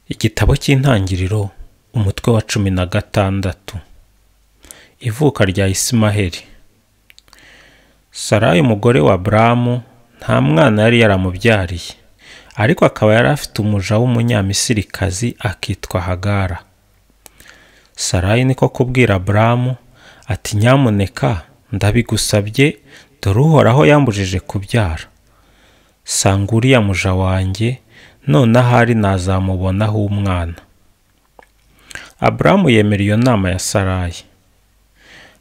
Igitabo cy'intangiriro umutwe wa 16. Ivuka rya Ismaheli. Sarayi umugore wa Aburamu nta mwana yari yaramubyariye, ariko akaba yari afite umuja w'umunyamisirikazi akitwa Hagara. Sarayi niko kubwira Aburamu ati, nyamuneka ndabigusabye, dore Uhoraho yambujije kubyara. Sanga uriya muja wanjye, none ahari nazamubonaho umwana. Aburamu yemera iyo nama ya Sarayi.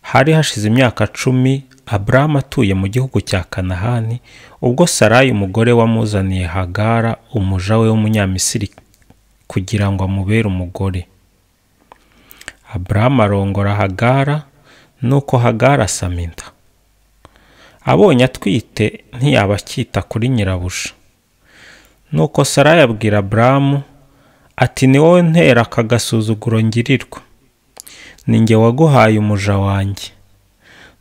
Hari hashize imyaka 10 Aburamu atuye mu gihugu cya Kanahani, ubwo Sarayi umugore wamuzaniye Hagara umuja we w'umunyamisiri kugira ngo amubere umugore. Aburamu arongora Hagara, nuko Hagara asama inda. Abonye atwite ntiyaba akita kuri nyirabuja. Nuko Sarayi abwira Aburamu ati, ni wowe ntera aka gasuzuguro ngirirwa. Ni njye waguhaye umuja wanjye.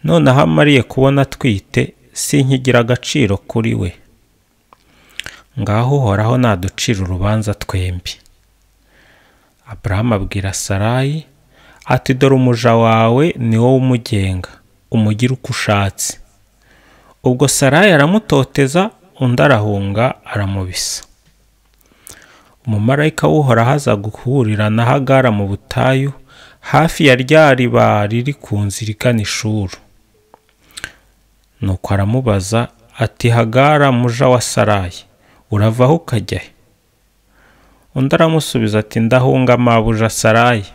None aho amariye kubona atwite, sinkigira agaciro kuri we. Ngaho Uhoraho naducira urubanza twembi. Aburamu abwira Sarayi ati, dore umuja wawe ni wowe umugenga, umugire uko ushatse. Ubwo Sarayi aramutoteza, undi arahunga aramubisa. Umumarayika w'Uhoraho aza guhurira na Hagara mu butayu, hafi ya rya riba riri ku nzira igana ishuru. Nuko aramubaza ati, Hagara muja wa Sarayi, uravaho ukajya he? Undi aramusubiza ati, ndahunga mabuja Sarayi.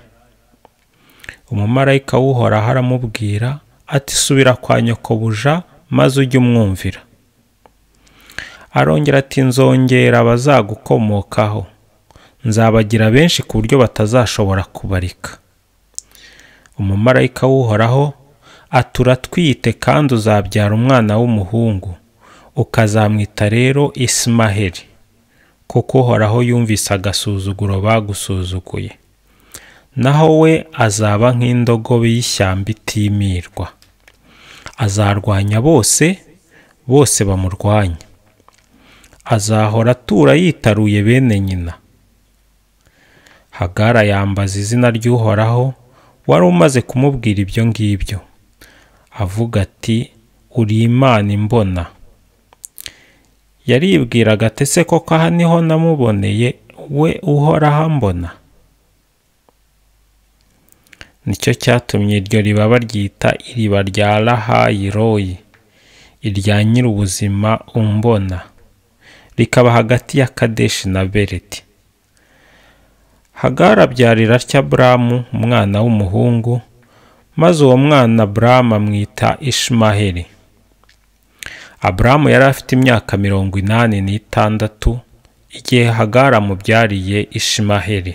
Umumarayika w'Uhoraho aramubwira ati, subira kwa nyokobuja maze ujye umwumvira. Arongera ati, nzongera abazagukomokaho, nzabagira benshi ku buryo batazashobora kubarika. Umumarayika w'Uhoraho ati, uratwite kandi uzabyara umwana w'umuhungu, ukazamwita rero Ismaheli, kuko Uhoraho yumvise agasuzuguro bagusuzuguye. Naho we azaba nk'indogobe y'ishyamba itimirwa. Azarwanya bose bamurwanya. Azahora atura yitaruye bene nyina. Hagara yambaza izina ry'Uhoraho wari umaze kumubwira ibyo ngibyo, avuga ati, uri Imana imbona. Yaribwiraga ati, ese koko aha niho namuboneye, we Uhoraho ambona? Nicyo cyatumye iryo riba baryita iriba rya Lahayi Royi, irya nyir'ubuzima umbona, rikaba hagati ya Kadeshi na Bereti. Hagara abyarira atya Aburamu umwana w'umuhungu, maze uwo mwana Aburamu amwita Ishimaheli. Aburamu yari afite imyaka 86 igihe Hagara amubyariye Ishimaheli.